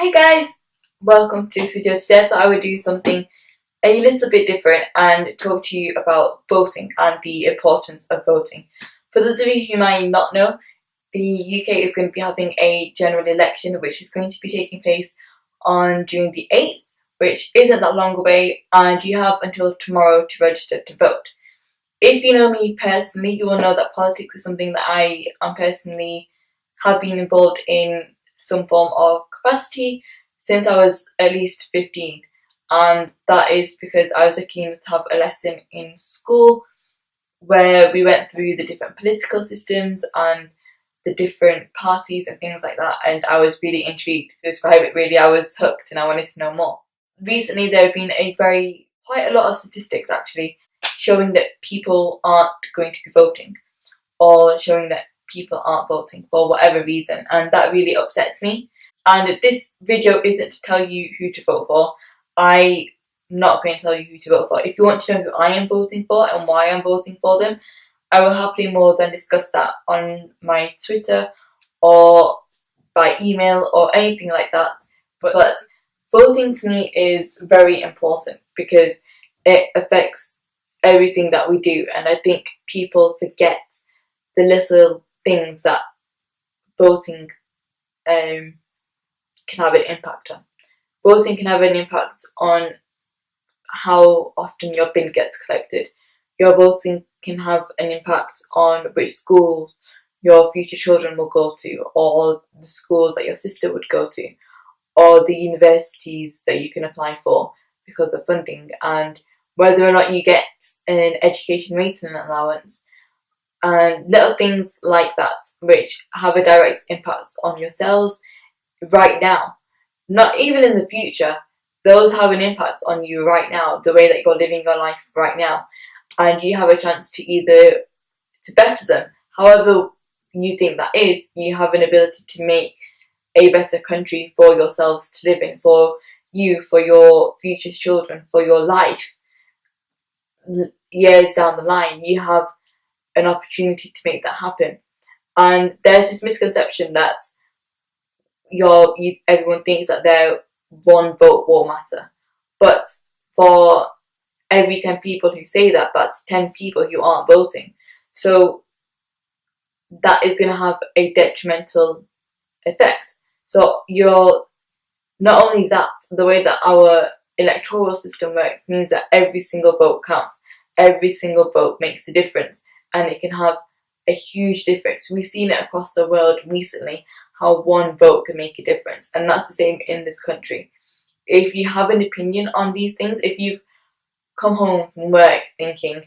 Hey guys, welcome to Studio. Today I thought I would do something a little bit different and talk to you about voting and the importance of voting. For those of you who might not know, the UK is going to be having a general election which is going to be taking place on June the 8th, which isn't that long away, and you have until tomorrow to register to vote. If you know me personally, you will know that politics is something that I personally have been involved in some form of capacity since I was at least 15, and that is because I was lucky enough to have a lesson in school where we went through the different political systems and the different parties and things like that, and I was really intrigued to describe it. Really, I was hooked and I wanted to know more. Recently there have been quite a lot of statistics actually showing that people aren't going to be voting, or showing that people aren't voting for whatever reason, and that really upsets me. And this video isn't to tell you who to vote for. I'm not going to tell you who to vote for. If you want to know who I am voting for and why I'm voting for them, I will happily more than discuss that on my Twitter or by email or anything like that. But voting to me is very important because it affects everything that we do, and I think people forget the little things that voting can have an impact on. Voting can have an impact on how often your bin gets collected. Your voting can have an impact on which school your future children will go to, or the schools that your sister would go to, or the universities that you can apply for because of funding, and whether or not you get an education rating allowance, and little things like that which have a direct impact on yourselves right now. Not even in the future, those have an impact on you right now, the way that you're living your life right now, and you have a chance to better them. However you think that is, you have an ability to make a better country for yourselves to live in, for you, for your future children, for your life. Years down the line, you have an opportunity to make that happen. And there's this misconception that everyone thinks that their one vote won't matter. But for every 10 people who say that, that's 10 people who aren't voting. So that is going to have a detrimental effect. So not only that, the way that our electoral system works means that every single vote counts. Every single vote makes a difference, and it can have a huge difference. We've seen it across the world recently, how one vote can make a difference, and that's the same in this country. If you have an opinion on these things, if you've come home from work thinking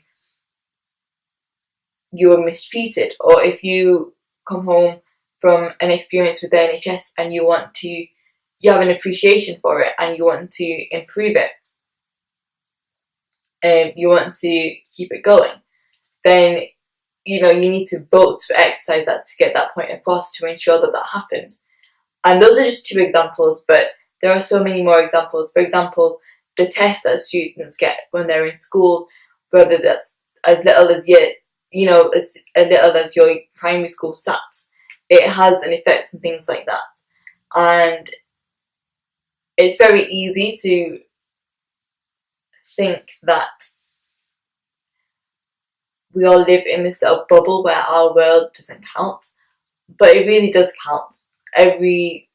you were mistreated, or if you come home from an experience with the NHS and you have an appreciation for it and you want to improve it, and you want to keep it going, then you need to vote to exercise that, to get that point across, to ensure that that happens. And those are just two examples, but there are so many more examples. For example, the tests that students get when they're in school, whether that's as little as your primary school SATs, it has an effect on things like that. And it's very easy to think that we all live in this little bubble where our world doesn't count, but it really does count. Every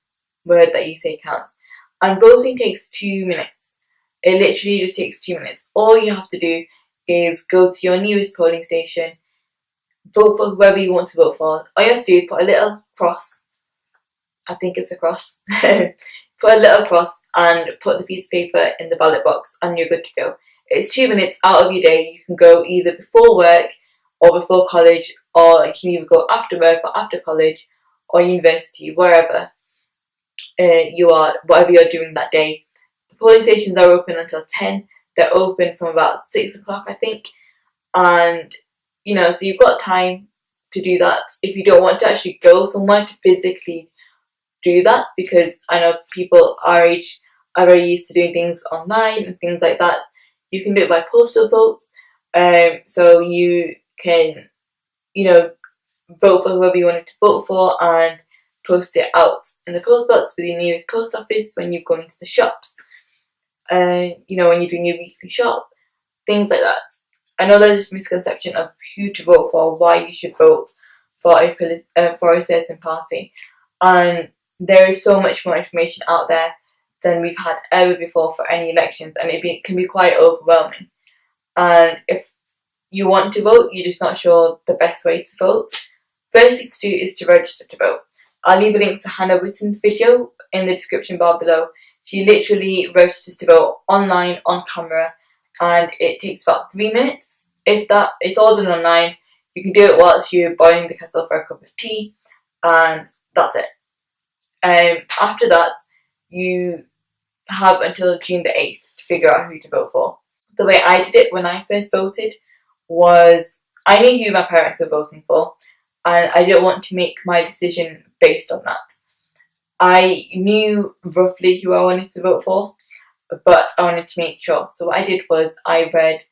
word that you say counts. And voting takes 2 minutes. It literally just takes 2 minutes. All you have to do is go to your nearest polling station, vote for whoever you want to vote for. All you have to do is put a little cross. I think it's a cross. Put a little cross and put the piece of paper in the ballot box, and you're good to go. It's 2 minutes out of your day. You can go either before work or before college, or you can either go after work or after college or university, wherever you are, whatever you're doing that day. The polling stations are open until 10. They're open from about 6 o'clock, I think. And, so you've got time to do that. If you don't want to actually go somewhere to physically do that, because I know people our age are very used to doing things online and things like that, you can do it by postal votes. So you can, vote for whoever you wanted to vote for, and post it out in the post box for the nearest post office when you go into the shops, when you're doing your weekly shop, things like that. I know there's this misconception of who to vote for, why you should vote for a certain party, and there is so much more information out there than we've had ever before for any elections, and it can be quite overwhelming. And if you want to vote, you're just not sure the best way to vote, first thing to do is to register to vote. I'll leave a link to Hannah Witten's video in the description bar below. She literally registers to vote online, on camera, and it takes about 3 minutes. If that, it's all done online. You can do it whilst you're boiling the kettle for a cup of tea, and that's it. After that, you have until June the 8th to figure out who to vote for. The way I did it when I first voted was I knew who my parents were voting for, and I didn't want to make my decision based on that. I knew roughly who I wanted to vote for, but I wanted to make sure. So what I did was I read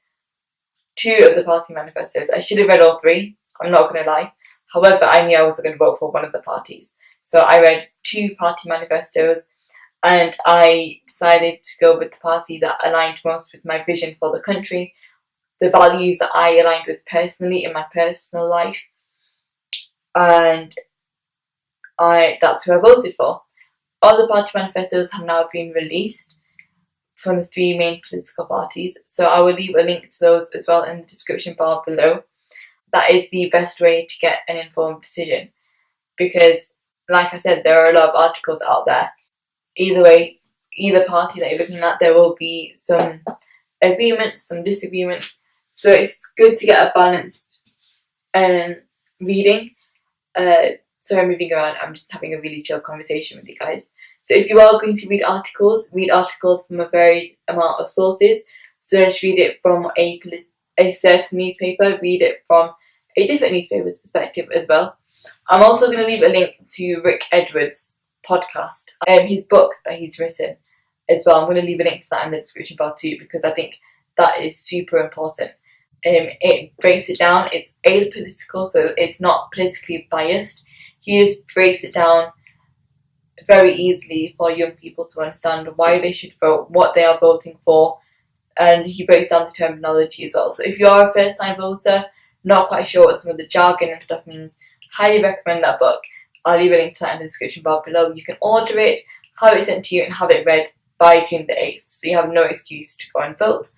2 of the party manifestos. I should have read all 3, I'm not going to lie. However, I knew I was going to vote for one of the parties. So I read 2 party manifestos, and I decided to go with the party that aligned most with my vision for the country, the values that I aligned with personally in my personal life, and that's who I voted for. All the party manifestos have now been released from the 3 main political parties, so I will leave a link to those as well in the description bar below. That is the best way to get an informed decision, because like I said, there are a lot of articles out there. Either way, either party that you're looking at, there will be some agreements, some disagreements, so it's good to get a balanced reading. Sorry, I'm moving around, I'm just having a really chill conversation with you guys. So if you are going to read articles from a varied amount of sources. So just read it from a certain newspaper, read it from a different newspaper's perspective as well. I'm also going to leave a link to Rick Edwards' podcast, his book that he's written as well. I'm going to leave a link to that in the description bar too, because I think that is super important. It breaks it down, it's apolitical, so it's not politically biased. He just breaks it down very easily for young people to understand why they should vote, what they are voting for, and he breaks down the terminology as well. So if you are a first time voter, not quite sure what some of the jargon and stuff means, highly recommend that book. I'll leave a link to that in the description bar below. You can order it, have it sent to you, and have it read by June the 8th, so you have no excuse to go and vote.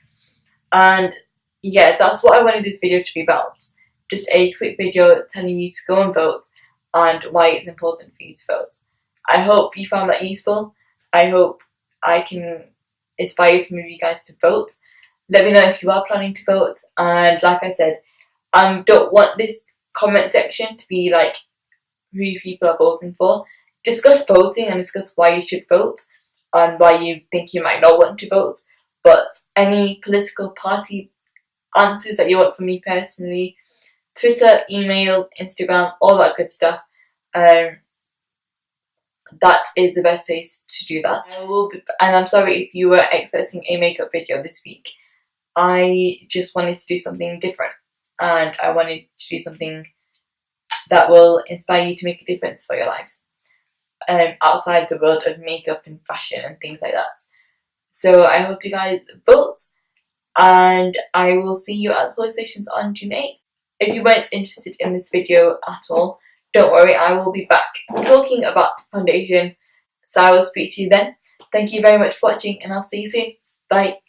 And yeah, that's what I wanted this video to be about. Just a quick video telling you to go and vote and why it's important for you to vote. I hope you found that useful. I hope I can inspire some of you guys to vote. Let me know if you are planning to vote, and like I said, I don't want this comment section to be like who people are voting for. Discuss voting and discuss why you should vote and why you think you might not want to vote, but any political party answers that you want from me personally, Twitter, email, Instagram, all that good stuff, that is the best place to do that. And I'm sorry if you were expecting a makeup video this week. I just wanted to do something different, and I wanted to do something that will inspire you to make a difference for your lives, outside the world of makeup and fashion and things like that. So I hope you guys vote, and I will see you at the polling stations on June 8th. If you weren't interested in this video at all, don't worry, I will be back talking about the foundation, so I will speak to you then. Thank you very much for watching, and I'll see you soon. Bye.